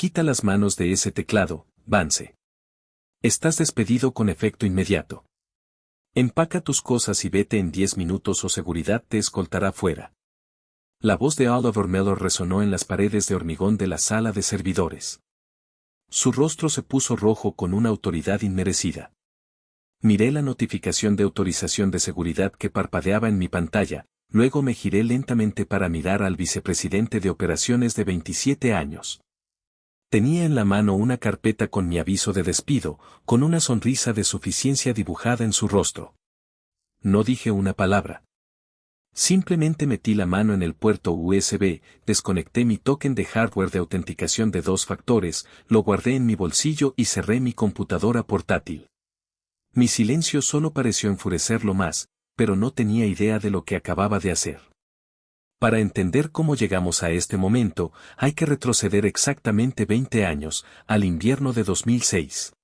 Quita las manos de ese teclado, Vance. Estás despedido con efecto inmediato. Empaca tus cosas y vete en 10 minutos o seguridad te escoltará fuera. La voz de Oliver Mellor resonó en las paredes de hormigón de la sala de servidores. Su rostro se puso rojo con una autoridad inmerecida. Miré la notificación de autorización de seguridad que parpadeaba en mi pantalla, luego me giré lentamente para mirar al vicepresidente de operaciones de 27 años. Tenía en la mano una carpeta con mi aviso de despido, con una sonrisa de suficiencia dibujada en su rostro. No dije una palabra. Simplemente metí la mano en el puerto USB, desconecté mi token de hardware de autenticación de 2 factores, lo guardé en mi bolsillo y cerré mi computadora portátil. Mi silencio solo pareció enfurecerlo más, pero no tenía idea de lo que acababa de hacer. Para entender cómo llegamos a este momento, hay que retroceder exactamente 20 años, al invierno de 2006.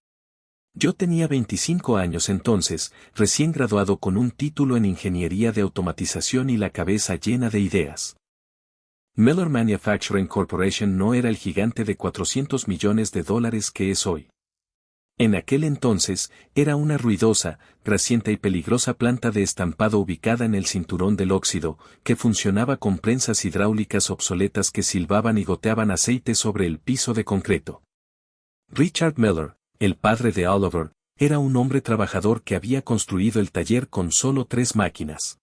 Yo tenía 25 años entonces, recién graduado con un título en Ingeniería de Automatización y la cabeza llena de ideas. Mellor Manufacturing Corporation no era el gigante de $400 millones que es hoy. En aquel entonces, era una ruidosa, grasienta y peligrosa planta de estampado ubicada en el cinturón del óxido, que funcionaba con prensas hidráulicas obsoletas que silbaban y goteaban aceite sobre el piso de concreto. Richard Mellor, el padre de Oliver, era un hombre trabajador que había construido el taller con solo 3 máquinas.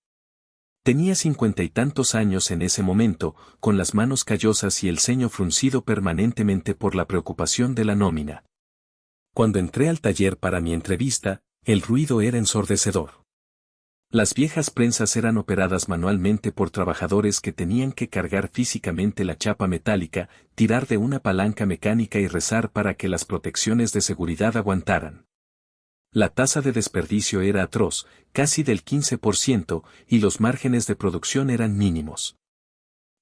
Tenía 50 y tantos años en ese momento, con las manos callosas y el ceño fruncido permanentemente por la preocupación de la nómina. Cuando entré al taller para mi entrevista, el ruido era ensordecedor. Las viejas prensas eran operadas manualmente por trabajadores que tenían que cargar físicamente la chapa metálica, tirar de una palanca mecánica y rezar para que las protecciones de seguridad aguantaran. La tasa de desperdicio era atroz, casi del 15%, y los márgenes de producción eran mínimos.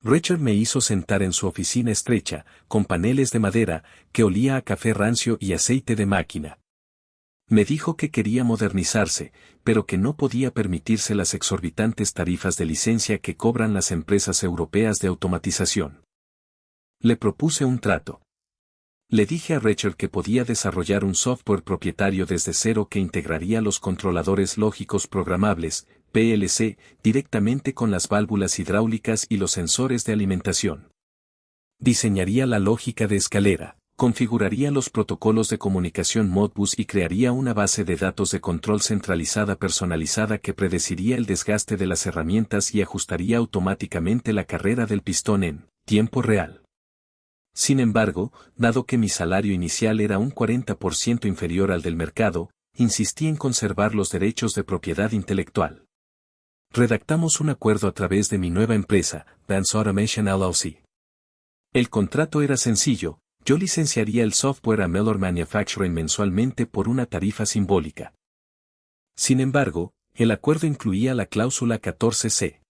Richard me hizo sentar en su oficina estrecha, con paneles de madera, que olía a café rancio y aceite de máquina. Me dijo que quería modernizarse, pero que no podía permitirse las exorbitantes tarifas de licencia que cobran las empresas europeas de automatización. Le propuse un trato. Le dije a Richard que podía desarrollar un software propietario desde cero que integraría los controladores lógicos programables, PLC, directamente con las válvulas hidráulicas y los sensores de alimentación. Diseñaría la lógica de escalera, configuraría los protocolos de comunicación Modbus y crearía una base de datos de control centralizada personalizada que predeciría el desgaste de las herramientas y ajustaría automáticamente la carrera del pistón en tiempo real. Sin embargo, dado que mi salario inicial era un 40% inferior al del mercado, insistí en conservar los derechos de propiedad intelectual. Redactamos un acuerdo a través de mi nueva empresa, Vance Automation LLC. El contrato era sencillo, yo licenciaría el software a Mellor Manufacturing mensualmente por una tarifa simbólica. Sin embargo, el acuerdo incluía la cláusula 14C.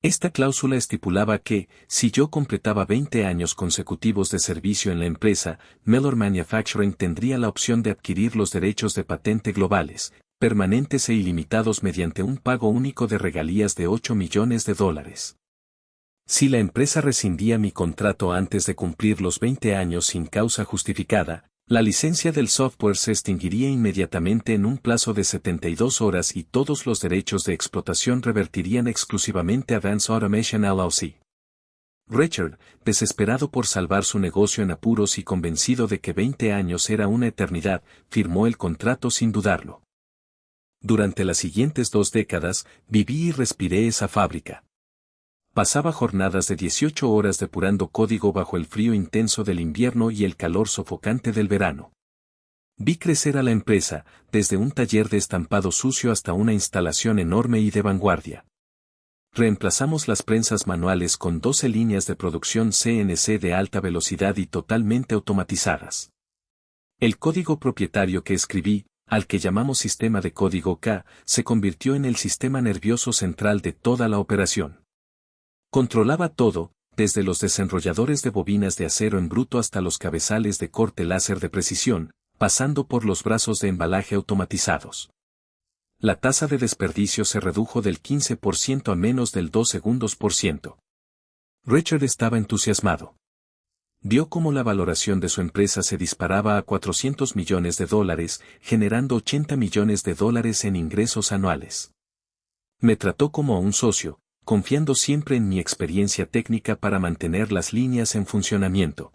Esta cláusula estipulaba que, si yo completaba 20 años consecutivos de servicio en la empresa, Mellor Manufacturing tendría la opción de adquirir los derechos de patente globales, permanentes e ilimitados mediante un pago único de regalías de $8 millones. Si la empresa rescindía mi contrato antes de cumplir los 20 años sin causa justificada, la licencia del software se extinguiría inmediatamente en un plazo de 72 horas y todos los derechos de explotación revertirían exclusivamente a Vance Automation LLC. Richard, desesperado por salvar su negocio en apuros y convencido de que 20 años era una eternidad, firmó el contrato sin dudarlo. Durante las siguientes 2 décadas, viví y respiré esa fábrica. Pasaba jornadas de 18 horas depurando código bajo el frío intenso del invierno y el calor sofocante del verano. Vi crecer a la empresa, desde un taller de estampado sucio hasta una instalación enorme y de vanguardia. Reemplazamos las prensas manuales con 12 líneas de producción CNC de alta velocidad y totalmente automatizadas. El código propietario que escribí, al que llamamos sistema de código K, se convirtió en el sistema nervioso central de toda la operación. Controlaba todo, desde los desenrolladores de bobinas de acero en bruto hasta los cabezales de corte láser de precisión, pasando por los brazos de embalaje automatizados. La tasa de desperdicio se redujo del 15% a menos del 2 segundos por ciento. Richard estaba entusiasmado. Vio cómo la valoración de su empresa se disparaba a $400 millones, generando $80 millones en ingresos anuales. Me trató como a un socio, confiando siempre en mi experiencia técnica para mantener las líneas en funcionamiento.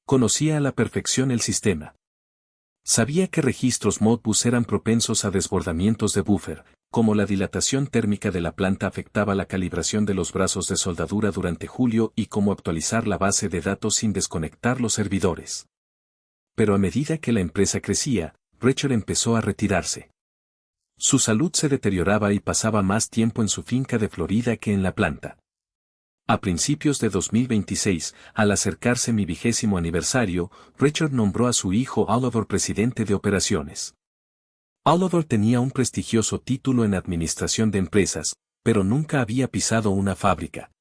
Conocía a la perfección el sistema. Sabía que registros Modbus eran propensos a desbordamientos de buffer, como la dilatación térmica de la planta afectaba la calibración de los brazos de soldadura durante julio y cómo actualizar la base de datos sin desconectar los servidores. Pero a medida que la empresa crecía, Richard empezó a retirarse. Su salud se deterioraba y pasaba más tiempo en su finca de Florida que en la planta. A principios de 2026, al acercarse mi 20º aniversario, Richard nombró a su hijo Oliver presidente de operaciones. Oliver tenía un prestigioso título en administración de empresas, pero nunca había pisado una fábrica.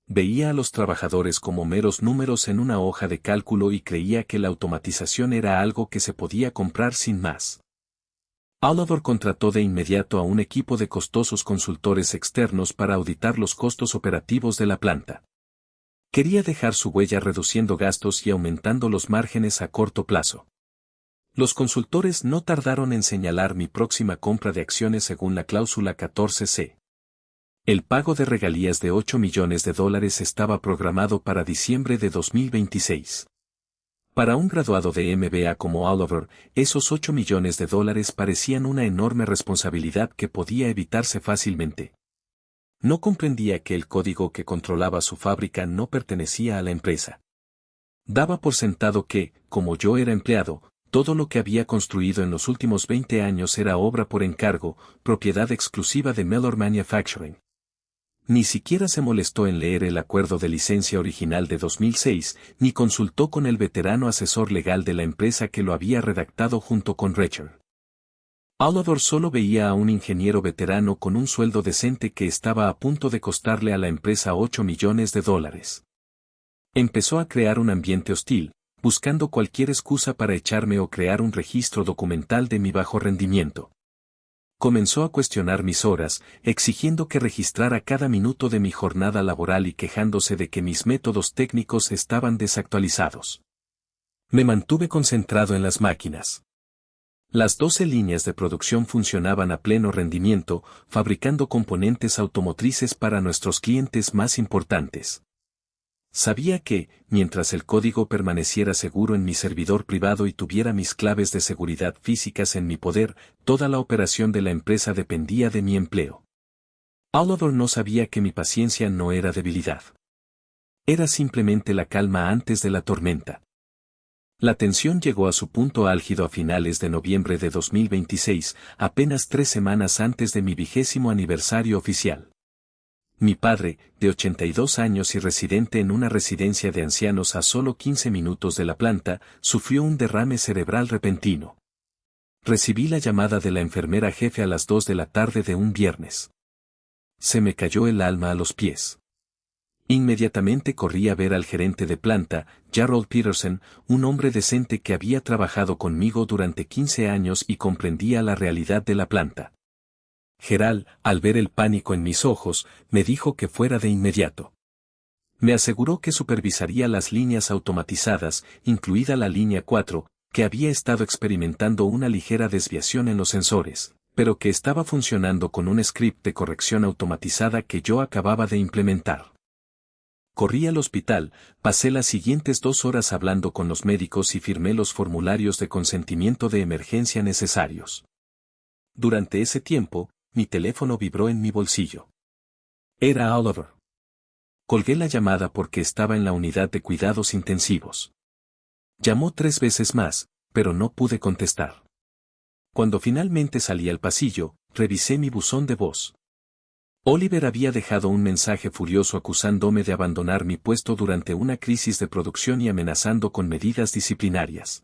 Veía a los trabajadores como meros números en una hoja de cálculo y creía que la automatización era algo que se podía comprar sin más. Oliver contrató de inmediato a un equipo de costosos consultores externos para auditar los costos operativos de la planta. Quería dejar su huella reduciendo gastos y aumentando los márgenes a corto plazo. Los consultores no tardaron en señalar mi próxima compra de acciones según la cláusula 14C. El pago de regalías de $8 millones estaba programado para diciembre de 2026. Para un graduado de MBA como Oliver, esos $8 millones parecían una enorme responsabilidad que podía evitarse fácilmente. No comprendía que el código que controlaba su fábrica no pertenecía a la empresa. Daba por sentado que, como yo era empleado, todo lo que había construido en los últimos 20 años era obra por encargo, propiedad exclusiva de Mellor Manufacturing. Ni siquiera se molestó en leer el acuerdo de licencia original de 2006, ni consultó con el veterano asesor legal de la empresa que lo había redactado junto con Richard. Oliver solo veía a un ingeniero veterano con un sueldo decente que estaba a punto de costarle a la empresa $8 millones. Empezó a crear un ambiente hostil, buscando cualquier excusa para echarme o crear un registro documental de mi bajo rendimiento. Comenzó a cuestionar mis horas, exigiendo que registrara cada minuto de mi jornada laboral y quejándose de que mis métodos técnicos estaban desactualizados. Me mantuve concentrado en las máquinas. Las 12 líneas de producción funcionaban a pleno rendimiento, fabricando componentes automotrices para nuestros clientes más importantes. Sabía que, mientras el código permaneciera seguro en mi servidor privado y tuviera mis claves de seguridad físicas en mi poder, toda la operación de la empresa dependía de mi empleo. Oliver no sabía que mi paciencia no era debilidad. Era simplemente la calma antes de la tormenta. La tensión llegó a su punto álgido a finales de noviembre de 2026, apenas 3 semanas antes de mi 20º aniversario oficial. Mi padre, de 82 años y residente en una residencia de ancianos a solo 15 minutos de la planta, sufrió un derrame cerebral repentino. Recibí la llamada de la enfermera jefe a las 2 de la tarde de un viernes. Se me cayó el alma a los pies. Inmediatamente corrí a ver al gerente de planta, Gerald Peterson, un hombre decente que había trabajado conmigo durante 15 años y comprendía la realidad de la planta. Gerald, al ver el pánico en mis ojos, me dijo que fuera de inmediato. Me aseguró que supervisaría las líneas automatizadas, incluida la línea 4, que había estado experimentando una ligera desviación en los sensores, pero que estaba funcionando con un script de corrección automatizada que yo acababa de implementar. Corrí al hospital, pasé las siguientes 2 horas hablando con los médicos y firmé los formularios de consentimiento de emergencia necesarios. Durante ese tiempo, mi teléfono vibró en mi bolsillo. Era Oliver. Colgué la llamada porque estaba en la unidad de cuidados intensivos. Llamó 3 veces más, pero no pude contestar. Cuando finalmente salí al pasillo, revisé mi buzón de voz. Oliver había dejado un mensaje furioso acusándome de abandonar mi puesto durante una crisis de producción y amenazando con medidas disciplinarias.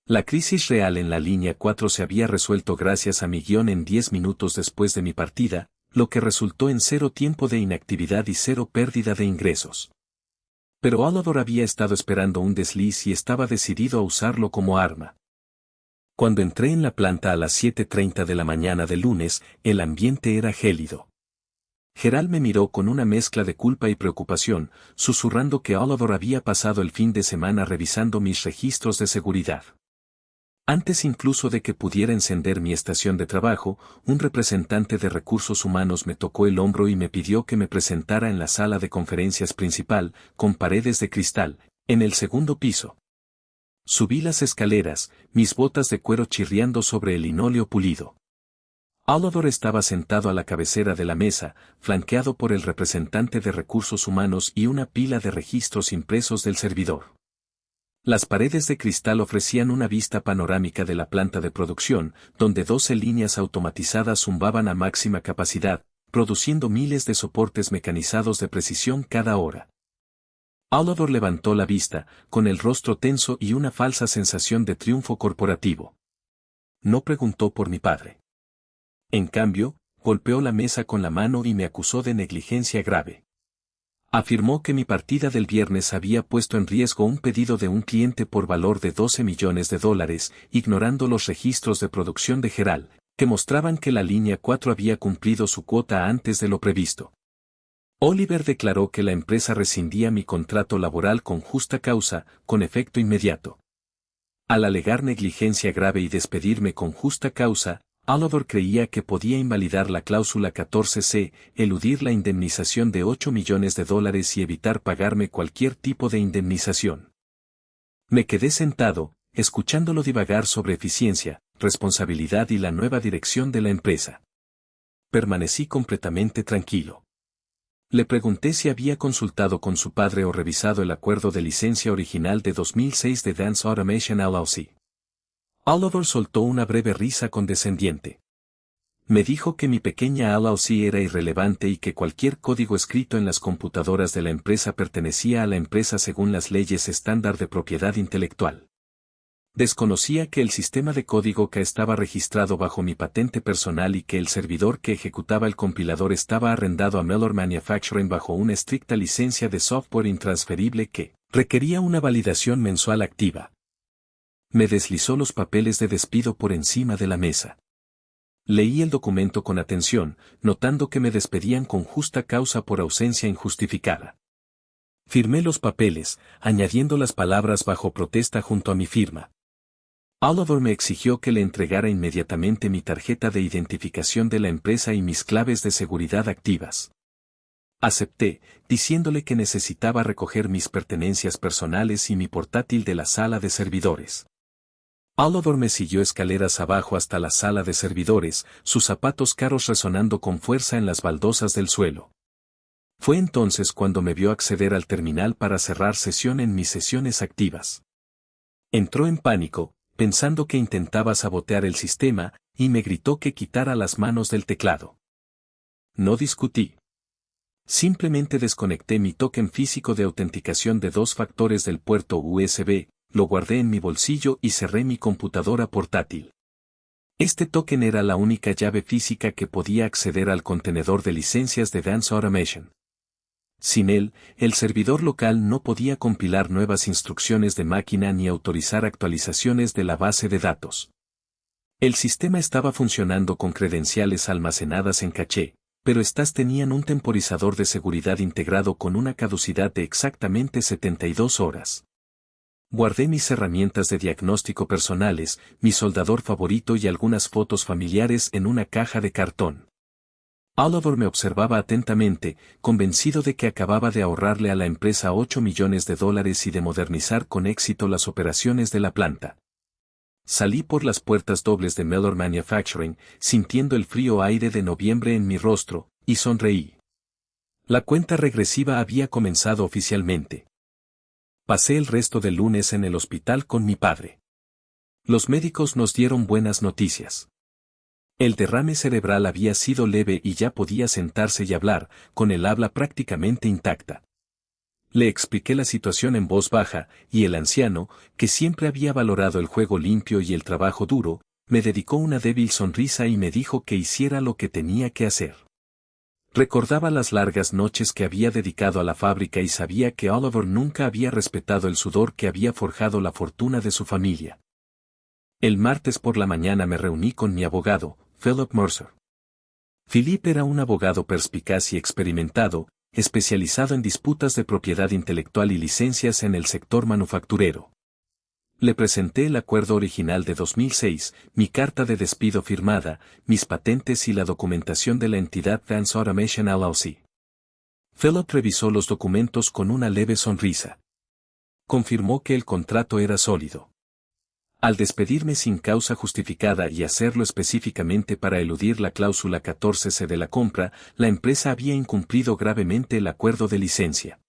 La crisis real en la línea 4 se había resuelto gracias a mi guión en 10 minutos después de mi partida, lo que resultó en 0 tiempo de inactividad y 0 pérdida de ingresos. Pero Oliver había estado esperando un desliz y estaba decidido a usarlo como arma. Cuando entré en la planta a las 7:30 de la mañana del lunes, el ambiente era gélido. Gerald me miró con una mezcla de culpa y preocupación, susurrando que Oliver había pasado el fin de semana revisando mis registros de seguridad. Antes incluso de que pudiera encender mi estación de trabajo, un representante de recursos humanos me tocó el hombro y me pidió que me presentara en la sala de conferencias principal, con paredes de cristal, en el segundo piso. Subí las escaleras, mis botas de cuero chirriando sobre el linóleo pulido. Oliver estaba sentado a la cabecera de la mesa, flanqueado por el representante de recursos humanos y una pila de registros impresos del servidor. Las paredes de cristal ofrecían una vista panorámica de la planta de producción, donde 12 líneas automatizadas zumbaban a máxima capacidad, produciendo miles de soportes mecanizados de precisión cada hora. Oliver levantó la vista, con el rostro tenso y una falsa sensación de triunfo corporativo. No preguntó por mi padre. En cambio, golpeó la mesa con la mano y me acusó de negligencia grave. Afirmó que mi partida del viernes había puesto en riesgo un pedido de un cliente por valor de $12 millones, ignorando los registros de producción de Gerald, que mostraban que la línea 4 había cumplido su cuota antes de lo previsto. Oliver declaró que la empresa rescindía mi contrato laboral con justa causa, con efecto inmediato. Al alegar negligencia grave y despedirme con justa causa, Oliver creía que podía invalidar la cláusula 14C, eludir la indemnización de $8 millones y evitar pagarme cualquier tipo de indemnización. Me quedé sentado, escuchándolo divagar sobre eficiencia, responsabilidad y la nueva dirección de la empresa. Permanecí completamente tranquilo. Le pregunté si había consultado con su padre o revisado el acuerdo de licencia original de 2006 de Dance Automation LLC. Oliver soltó una breve risa condescendiente. Me dijo que mi pequeña LLC era irrelevante y que cualquier código escrito en las computadoras de la empresa pertenecía a la empresa según las leyes estándar de propiedad intelectual. Desconocía que el sistema de código que estaba registrado bajo mi patente personal y que el servidor que ejecutaba el compilador estaba arrendado a Mellor Manufacturing bajo una estricta licencia de software intransferible que requería una validación mensual activa. Me deslizó los papeles de despido por encima de la mesa. Leí el documento con atención, notando que me despedían con justa causa por ausencia injustificada. Firmé los papeles, añadiendo las palabras bajo protesta junto a mi firma. Oliver me exigió que le entregara inmediatamente mi tarjeta de identificación de la empresa y mis claves de seguridad activas. Acepté, diciéndole que necesitaba recoger mis pertenencias personales y mi portátil de la sala de servidores. Oliver me siguió escaleras abajo hasta la sala de servidores, sus zapatos caros resonando con fuerza en las baldosas del suelo. Fue entonces cuando me vio acceder al terminal para cerrar sesión en mis sesiones activas. Entró en pánico, pensando que intentaba sabotear el sistema, y me gritó que quitara las manos del teclado. No discutí. Simplemente desconecté mi token físico de autenticación de 2 factores del puerto USB, lo guardé en mi bolsillo y cerré mi computadora portátil. Este token era la única llave física que podía acceder al contenedor de licencias de Dance Automation. Sin él, el servidor local no podía compilar nuevas instrucciones de máquina ni autorizar actualizaciones de la base de datos. El sistema estaba funcionando con credenciales almacenadas en caché, pero estas tenían un temporizador de seguridad integrado con una caducidad de exactamente 72 horas. Guardé mis herramientas de diagnóstico personales, mi soldador favorito y algunas fotos familiares en una caja de cartón. Oliver me observaba atentamente, convencido de que acababa de ahorrarle a la empresa $8 millones y de modernizar con éxito las operaciones de la planta. Salí por las puertas dobles de Mellor Manufacturing, sintiendo el frío aire de noviembre en mi rostro, y sonreí. La cuenta regresiva había comenzado oficialmente. Pasé el resto del lunes en el hospital con mi padre. Los médicos nos dieron buenas noticias. El derrame cerebral había sido leve y ya podía sentarse y hablar, con el habla prácticamente intacta. Le expliqué la situación en voz baja, y el anciano, que siempre había valorado el juego limpio y el trabajo duro, me dedicó una débil sonrisa y me dijo que hiciera lo que tenía que hacer. Recordaba las largas noches que había dedicado a la fábrica y sabía que Oliver nunca había respetado el sudor que había forjado la fortuna de su familia. El martes por la mañana me reuní con mi abogado, Philip Mercer. Philippe era un abogado perspicaz y experimentado, especializado en disputas de propiedad intelectual y licencias en el sector manufacturero. Le presenté el acuerdo original de 2006, mi carta de despido firmada, mis patentes y la documentación de la entidad Dance Automation LLC. Philip revisó los documentos con una leve sonrisa. Confirmó que el contrato era sólido. Al despedirme sin causa justificada y hacerlo específicamente para eludir la cláusula 14C de la compra, la empresa había incumplido gravemente el acuerdo de licencia.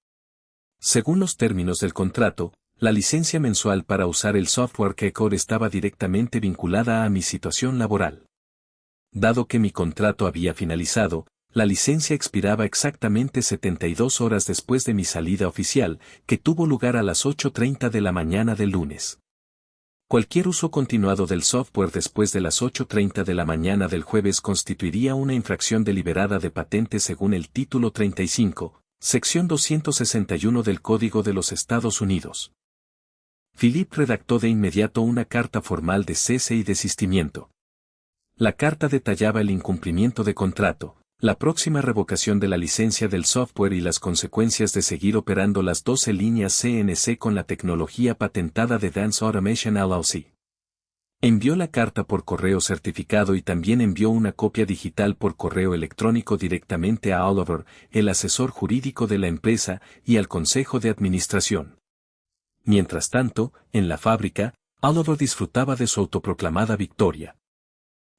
Según los términos del contrato, la licencia mensual para usar el software Keycore estaba directamente vinculada a mi situación laboral. Dado que mi contrato había finalizado, la licencia expiraba exactamente 72 horas después de mi salida oficial, que tuvo lugar a las 8:30 de la mañana del lunes. Cualquier uso continuado del software después de las 8:30 de la mañana del jueves constituiría una infracción deliberada de patente según el título 35, sección 261 del Código de los Estados Unidos. Philippe redactó de inmediato una carta formal de cese y desistimiento. La carta detallaba el incumplimiento de contrato, la próxima revocación de la licencia del software y las consecuencias de seguir operando las 12 líneas CNC con la tecnología patentada de Dance Automation LLC. Envió la carta por correo certificado y también envió una copia digital por correo electrónico directamente a Oliver, el asesor jurídico de la empresa, y al consejo de administración. Mientras tanto, en la fábrica, Oliver disfrutaba de su autoproclamada victoria.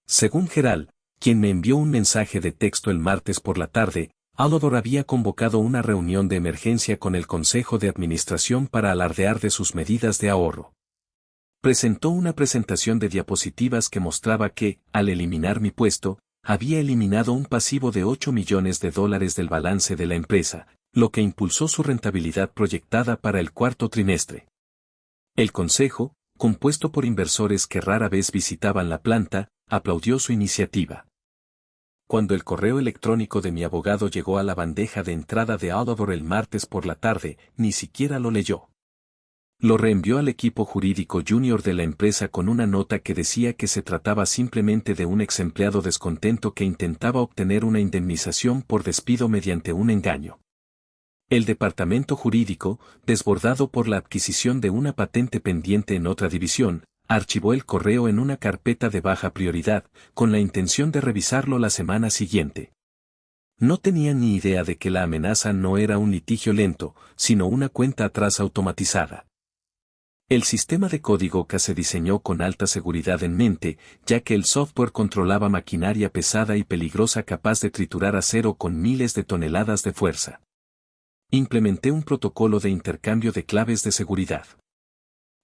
Según Gerald, quien me envió un mensaje de texto el martes por la tarde, Oliver había convocado una reunión de emergencia con el Consejo de Administración para alardear de sus medidas de ahorro. Presentó una presentación de diapositivas que mostraba que, al eliminar mi puesto, había eliminado un pasivo de $8 millones del balance de la empresa, lo que impulsó su rentabilidad proyectada para el cuarto trimestre. El consejo, compuesto por inversores que rara vez visitaban la planta, aplaudió su iniciativa. Cuando el correo electrónico de mi abogado llegó a la bandeja de entrada de Oliver el martes por la tarde, ni siquiera lo leyó. Lo reenvió al equipo jurídico junior de la empresa con una nota que decía que se trataba simplemente de un ex empleado descontento que intentaba obtener una indemnización por despido mediante un engaño. El departamento jurídico, desbordado por la adquisición de una patente pendiente en otra división, archivó el correo en una carpeta de baja prioridad, con la intención de revisarlo la semana siguiente. No tenía ni idea de que la amenaza no era un litigio lento, sino una cuenta atrás automatizada. El sistema de código que se diseñó con alta seguridad en mente, ya que el software controlaba maquinaria pesada y peligrosa capaz de triturar acero con miles de toneladas de fuerza. Implementé un protocolo de intercambio de claves de seguridad.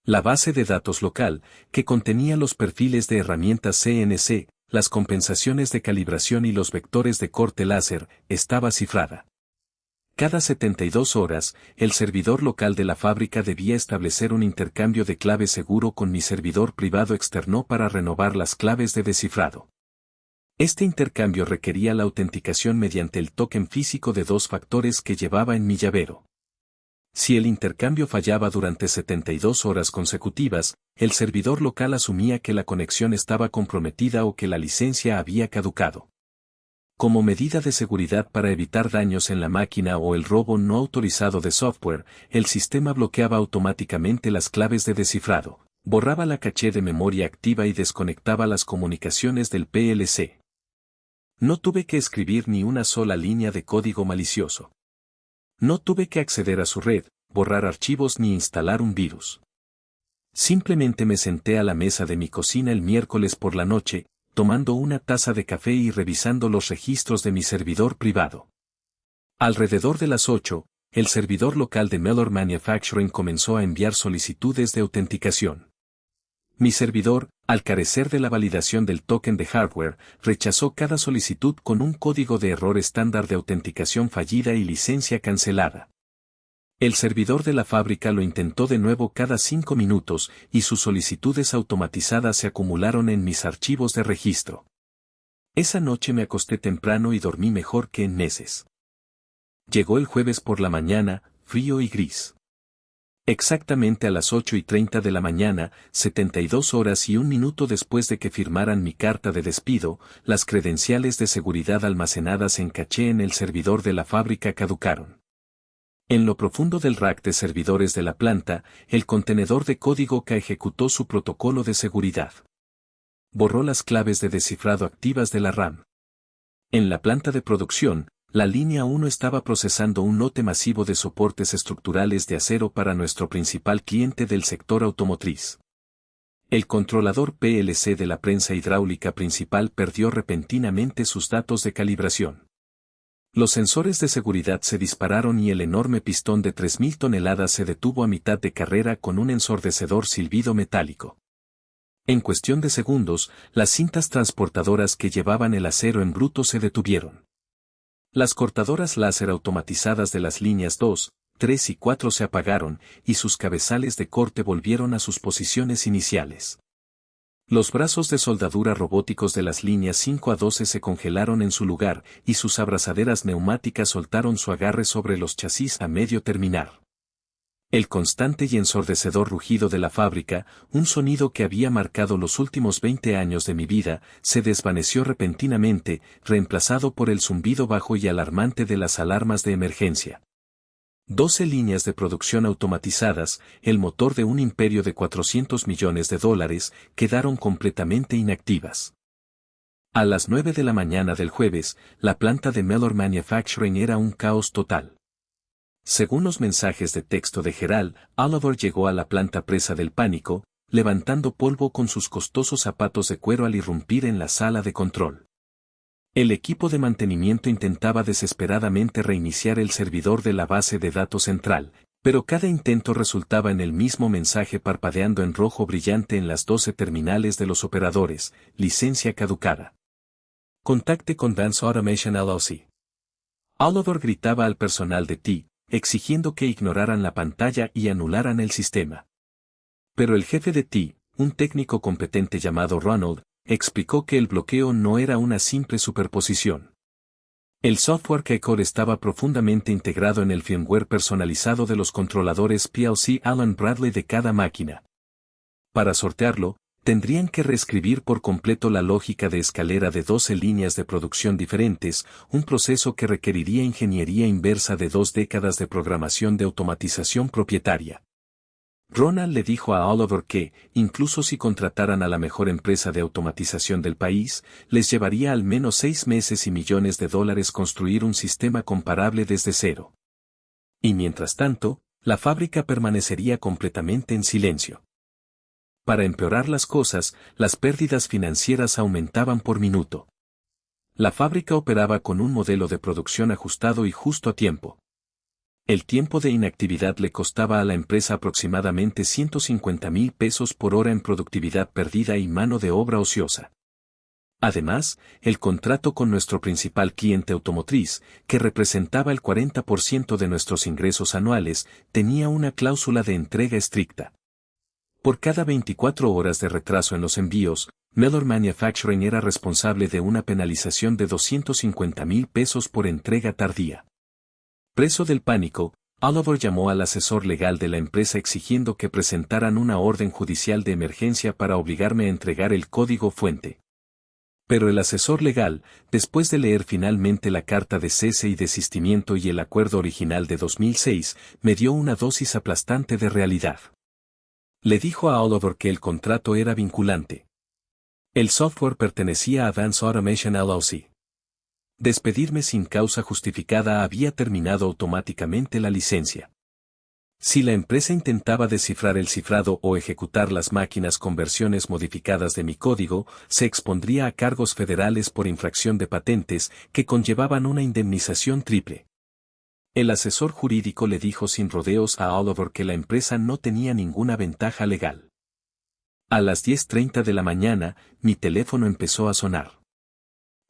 La base de datos local, que contenía los perfiles de herramientas CNC, las compensaciones de calibración y los vectores de corte láser, estaba cifrada. Cada 72 horas, el servidor local de la fábrica debía establecer un intercambio de clave seguro con mi servidor privado externo para renovar las claves de descifrado. Este intercambio requería la autenticación mediante el token físico de 2 factores que llevaba en mi llavero. Si el intercambio fallaba durante 72 horas consecutivas, el servidor local asumía que la conexión estaba comprometida o que la licencia había caducado. Como medida de seguridad para evitar daños en la máquina o el robo no autorizado de software, el sistema bloqueaba automáticamente las claves de descifrado, borraba la caché de memoria activa y desconectaba las comunicaciones del PLC. No tuve que escribir ni una sola línea de código malicioso. No tuve que acceder a su red, borrar archivos ni instalar un virus. Simplemente me senté a la mesa de mi cocina el miércoles por la noche, tomando una taza de café y revisando los registros de mi servidor privado. Alrededor de las 8, el servidor local de Mellor Manufacturing comenzó a enviar solicitudes de autenticación. Mi servidor, al carecer de la validación del token de hardware, rechazó cada solicitud con un código de error estándar de autenticación fallida y licencia cancelada. El servidor de la fábrica lo intentó de nuevo cada 5 minutos y sus solicitudes automatizadas se acumularon en mis archivos de registro. Esa noche me acosté temprano y dormí mejor que en meses. Llegó el jueves por la mañana, frío y gris. Exactamente a las 8:30 de la mañana, 72 horas y un minuto después de que firmaran mi carta de despido, las credenciales de seguridad almacenadas en caché en el servidor de la fábrica caducaron. En lo profundo del rack de servidores de la planta, el contenedor de código que ejecutó su protocolo de seguridad borró las claves de descifrado activas de la RAM. En la planta de producción, la línea 1 estaba procesando un lote masivo de soportes estructurales de acero para nuestro principal cliente del sector automotriz. El controlador PLC de la prensa hidráulica principal perdió repentinamente sus datos de calibración. Los sensores de seguridad se dispararon y el enorme pistón de 3.000 toneladas se detuvo a mitad de carrera con un ensordecedor silbido metálico. En cuestión de segundos, las cintas transportadoras que llevaban el acero en bruto se detuvieron. Las cortadoras láser automatizadas de las líneas 2, 3 y 4 se apagaron, y sus cabezales de corte volvieron a sus posiciones iniciales. Los brazos de soldadura robóticos de las líneas 5 a 12 se congelaron en su lugar, y sus abrazaderas neumáticas soltaron su agarre sobre los chasis a medio terminar. El constante y ensordecedor rugido de la fábrica, un sonido que había marcado los últimos 20 años de mi vida, se desvaneció repentinamente, reemplazado por el zumbido bajo y alarmante de las alarmas de emergencia. 12 líneas de producción automatizadas, el motor de un imperio de $400 millones, quedaron completamente inactivas. A las 9 de la mañana del jueves, la planta de Mellor Manufacturing era un caos total. Según los mensajes de texto de Gerald, Oliver llegó a la planta presa del pánico, levantando polvo con sus costosos zapatos de cuero al irrumpir en la sala de control. El equipo de mantenimiento intentaba desesperadamente reiniciar el servidor de la base de datos central, pero cada intento resultaba en el mismo mensaje parpadeando en rojo brillante en las 12 terminales de los operadores: licencia caducada. Contacte con Vance Automation LLC. Oliver gritaba al personal de TI, exigiendo que ignoraran la pantalla y anularan el sistema. Pero el jefe de TI, un técnico competente llamado Ronald, explicó que el bloqueo no era una simple superposición. El software Keycore estaba profundamente integrado en el firmware personalizado de los controladores PLC Allen Bradley de cada máquina. Para sortearlo, tendrían que reescribir por completo la lógica de escalera de 12 líneas de producción diferentes, un proceso que requeriría ingeniería inversa de 2 décadas de programación de automatización propietaria. Ronald le dijo a Oliver que, incluso si contrataran a la mejor empresa de automatización del país, les llevaría al menos 6 meses y millones de dólares construir un sistema comparable desde cero. Y mientras tanto, la fábrica permanecería completamente en silencio. Para empeorar las cosas, las pérdidas financieras aumentaban por minuto. La fábrica operaba con un modelo de producción ajustado y justo a tiempo. El tiempo de inactividad le costaba a la empresa aproximadamente $150,000 por hora en productividad perdida y mano de obra ociosa. Además, el contrato con nuestro principal cliente automotriz, que representaba el 40% de nuestros ingresos anuales, tenía una cláusula de entrega estricta. Por cada 24 horas de retraso en los envíos, Mellor Manufacturing era responsable de una penalización de $250,000 por entrega tardía. Preso del pánico, Oliver llamó al asesor legal de la empresa exigiendo que presentaran una orden judicial de emergencia para obligarme a entregar el código fuente. Pero el asesor legal, después de leer finalmente la carta de cese y desistimiento y el acuerdo original de 2006, me dio una dosis aplastante de realidad. Le dijo a Oliver que el contrato era vinculante. El software pertenecía a Vance Automation LLC. Despedirme sin causa justificada había terminado automáticamente la licencia. Si la empresa intentaba descifrar el cifrado o ejecutar las máquinas con versiones modificadas de mi código, se expondría a cargos federales por infracción de patentes que conllevaban una indemnización triple. El asesor jurídico le dijo sin rodeos a Oliver que la empresa no tenía ninguna ventaja legal. A las 10:30 de la mañana, mi teléfono empezó a sonar.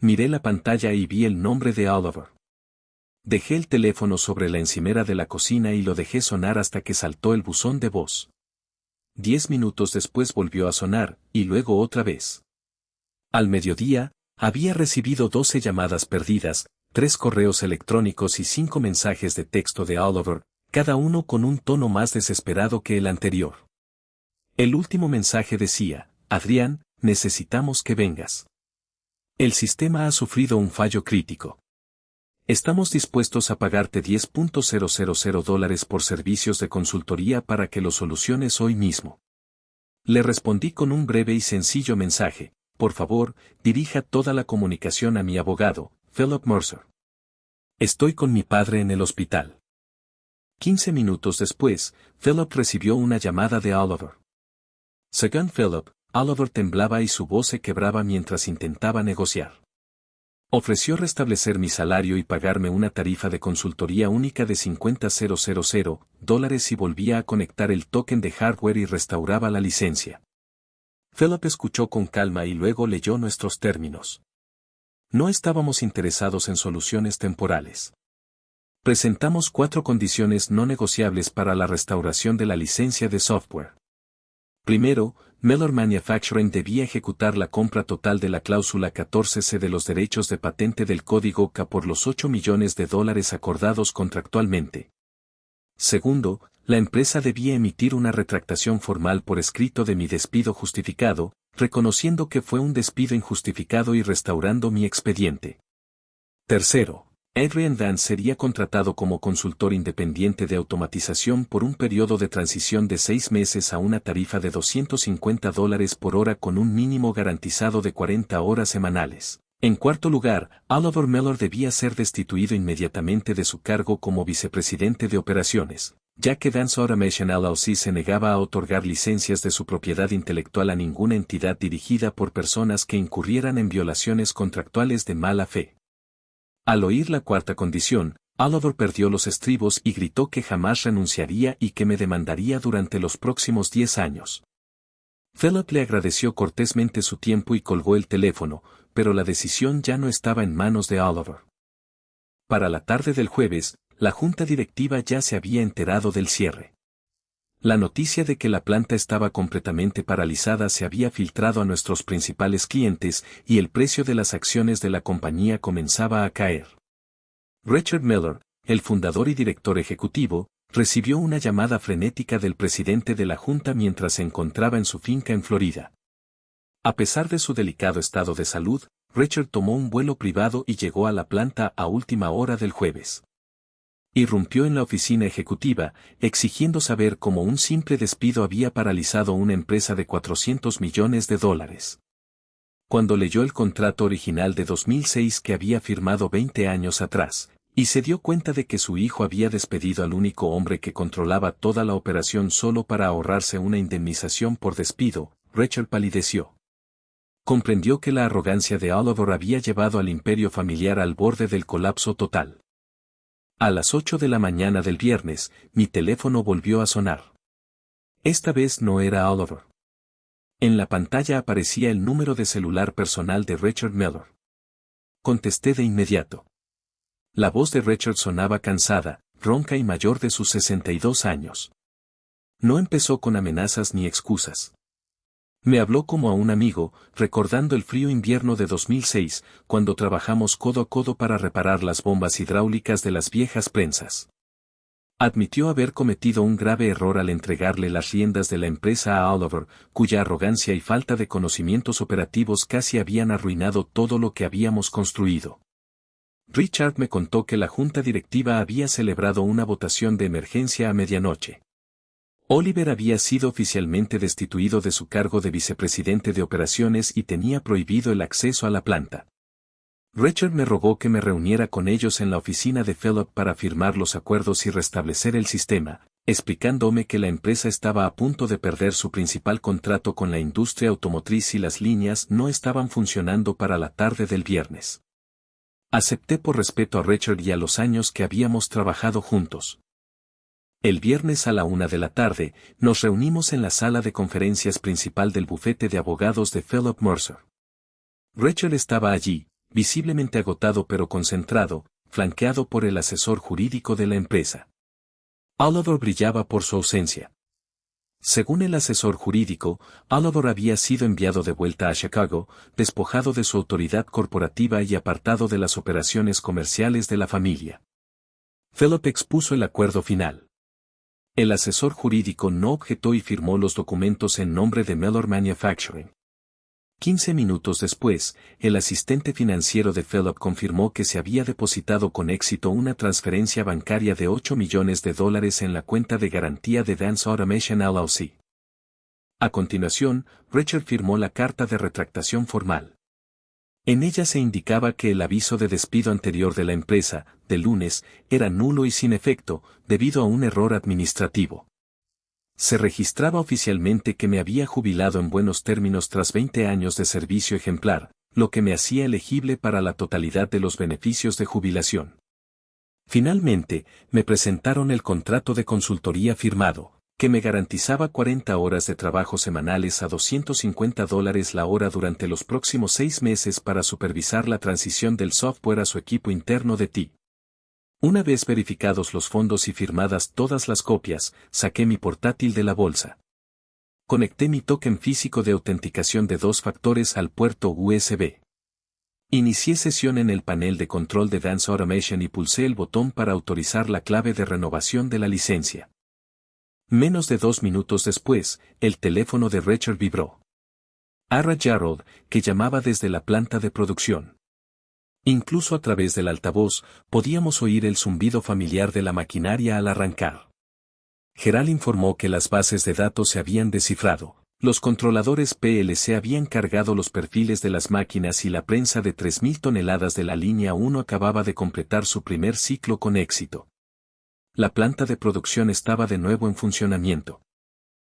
Miré la pantalla y vi el nombre de Oliver. Dejé el teléfono sobre la encimera de la cocina y lo dejé sonar hasta que saltó el buzón de voz. 10 minutos después volvió a sonar, y luego otra vez. Al mediodía, había recibido 12 llamadas perdidas, 3 correos electrónicos y 5 mensajes de texto de Oliver, cada uno con un tono más desesperado que el anterior. El último mensaje decía: Adrián, necesitamos que vengas. El sistema ha sufrido un fallo crítico. Estamos dispuestos a pagarte $10,000 por servicios de consultoría para que lo soluciones hoy mismo. Le respondí con un breve y sencillo mensaje: por favor, dirija toda la comunicación a mi abogado, Philip Mercer. Estoy con mi padre en el hospital. 15 minutos después, Philip recibió una llamada de Oliver. Según Philip, Oliver temblaba y su voz se quebraba mientras intentaba negociar. Ofreció restablecer mi salario y pagarme una tarifa de consultoría única de $50,000 si volvía a conectar el token de hardware y restauraba la licencia. Philip escuchó con calma y luego leyó nuestros términos. No estábamos interesados en soluciones temporales. Presentamos 4 condiciones no negociables para la restauración de la licencia de software. Primero, Miller Manufacturing debía ejecutar la compra total de la cláusula 14C de los derechos de patente del código K por los $8 millones acordados contractualmente. Segundo, la empresa debía emitir una retractación formal por escrito de mi despido justificado, reconociendo que fue un despido injustificado y restaurando mi expediente. Tercero, Adrian Vance sería contratado como consultor independiente de automatización por un periodo de transición de 6 meses a una tarifa de $250 por hora con un mínimo garantizado de 40 horas semanales. En cuarto lugar, Oliver Miller debía ser destituido inmediatamente de su cargo como vicepresidente de operaciones, ya que Vance Automation LLC se negaba a otorgar licencias de su propiedad intelectual a ninguna entidad dirigida por personas que incurrieran en violaciones contractuales de mala fe. Al oír la cuarta condición, Oliver perdió los estribos y gritó que jamás renunciaría y que me demandaría durante los próximos 10 años. Philip le agradeció cortésmente su tiempo y colgó el teléfono, pero la decisión ya no estaba en manos de Oliver. Para la tarde del jueves, la junta directiva ya se había enterado del cierre. La noticia de que la planta estaba completamente paralizada se había filtrado a nuestros principales clientes y el precio de las acciones de la compañía comenzaba a caer. Richard Miller, el fundador y director ejecutivo, recibió una llamada frenética del presidente de la junta mientras se encontraba en su finca en Florida. A pesar de su delicado estado de salud, Richard tomó un vuelo privado y llegó a la planta a última hora del jueves. Irrumpió en la oficina ejecutiva, exigiendo saber cómo un simple despido había paralizado una empresa de $400 millones. Cuando leyó el contrato original de 2006 que había firmado 20 años atrás, y se dio cuenta de que su hijo había despedido al único hombre que controlaba toda la operación solo para ahorrarse una indemnización por despido, Richard palideció. Comprendió que la arrogancia de Oliver había llevado al imperio familiar al borde del colapso total. A las 8 de la mañana del viernes, mi teléfono volvió a sonar. Esta vez no era Oliver. En la pantalla aparecía el número de celular personal de Richard Miller. Contesté de inmediato. La voz de Richard sonaba cansada, ronca y mayor de sus 62 años. No empezó con amenazas ni excusas. Me habló como a un amigo, recordando el frío invierno de 2006, cuando trabajamos codo a codo para reparar las bombas hidráulicas de las viejas prensas. Admitió haber cometido un grave error al entregarle las riendas de la empresa a Oliver, cuya arrogancia y falta de conocimientos operativos casi habían arruinado todo lo que habíamos construido. Richard me contó que la junta directiva había celebrado una votación de emergencia a medianoche. Oliver había sido oficialmente destituido de su cargo de vicepresidente de operaciones y tenía prohibido el acceso a la planta. Richard me rogó que me reuniera con ellos en la oficina de Philip para firmar los acuerdos y restablecer el sistema, explicándome que la empresa estaba a punto de perder su principal contrato con la industria automotriz y las líneas no estaban funcionando para la tarde del viernes. Acepté por respeto a Richard y a los años que habíamos trabajado juntos. El viernes a la 1 de la tarde, nos reunimos en la sala de conferencias principal del bufete de abogados de Philip Mercer. Richard estaba allí, visiblemente agotado pero concentrado, flanqueado por el asesor jurídico de la empresa. Oliver brillaba por su ausencia. Según el asesor jurídico, Oliver había sido enviado de vuelta a Chicago, despojado de su autoridad corporativa y apartado de las operaciones comerciales de la familia. Philip expuso el acuerdo final. El asesor jurídico no objetó y firmó los documentos en nombre de Mellor Manufacturing. 15 minutos después, el asistente financiero de Philip confirmó que se había depositado con éxito una transferencia bancaria de $8 millones en la cuenta de garantía de Dance Automation LLC. A continuación, Richard firmó la carta de retractación formal. En ella se indicaba que el aviso de despido anterior de la empresa, de lunes, era nulo y sin efecto, debido a un error administrativo. Se registraba oficialmente que me había jubilado en buenos términos tras 20 años de servicio ejemplar, lo que me hacía elegible para la totalidad de los beneficios de jubilación. Finalmente, me presentaron el contrato de consultoría firmado, que me garantizaba 40 horas de trabajo semanales a $250 la hora durante los próximos 6 meses para supervisar la transición del software a su equipo interno de TI. Una vez verificados los fondos y firmadas todas las copias, saqué mi portátil de la bolsa. Conecté mi token físico de autenticación de 2 factores al puerto USB. Inicié sesión en el panel de control de Dance Automation y pulsé el botón para autorizar la clave de renovación de la licencia. Menos de 2 minutos después, el teléfono de Richard vibró. Era Gerald, que llamaba desde la planta de producción. Incluso a través del altavoz, podíamos oír el zumbido familiar de la maquinaria al arrancar. Gerald informó que las bases de datos se habían descifrado, los controladores PLC habían cargado los perfiles de las máquinas y la prensa de 3.000 toneladas de la línea 1 acababa de completar su primer ciclo con éxito. La planta de producción estaba de nuevo en funcionamiento.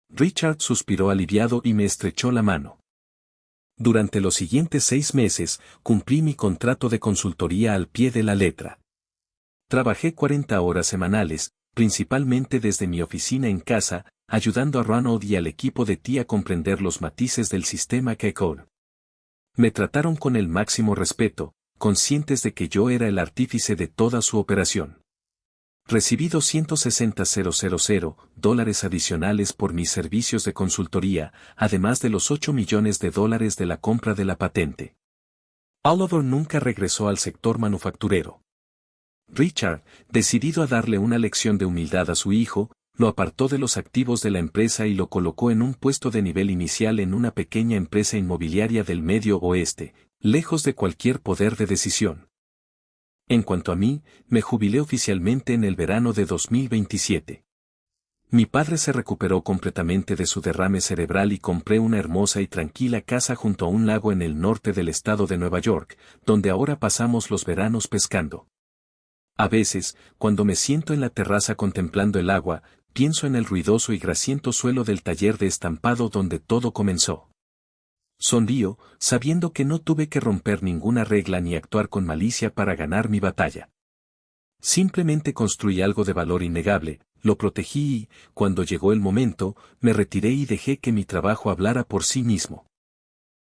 Richard suspiró aliviado y me estrechó la mano. Durante los siguientes 6 meses, cumplí mi contrato de consultoría al pie de la letra. Trabajé 40 horas semanales, principalmente desde mi oficina en casa, ayudando a Ronald y al equipo de TI a comprender los matices del sistema K-Core. Me trataron con el máximo respeto, conscientes de que yo era el artífice de toda su operación. Recibí $260,000 adicionales por mis servicios de consultoría, además de los $8 millones de la compra de la patente. Oliver nunca regresó al sector manufacturero. Richard, decidido a darle una lección de humildad a su hijo, lo apartó de los activos de la empresa y lo colocó en un puesto de nivel inicial en una pequeña empresa inmobiliaria del Medio Oeste, lejos de cualquier poder de decisión. En cuanto a mí, me jubilé oficialmente en el verano de 2027. Mi padre se recuperó completamente de su derrame cerebral y compré una hermosa y tranquila casa junto a un lago en el norte del estado de Nueva York, donde ahora pasamos los veranos pescando. A veces, cuando me siento en la terraza contemplando el agua, pienso en el ruidoso y grasiento suelo del taller de estampado donde todo comenzó. Sonrío, sabiendo que no tuve que romper ninguna regla ni actuar con malicia para ganar mi batalla. Simplemente construí algo de valor innegable, lo protegí y, cuando llegó el momento, me retiré y dejé que mi trabajo hablara por sí mismo.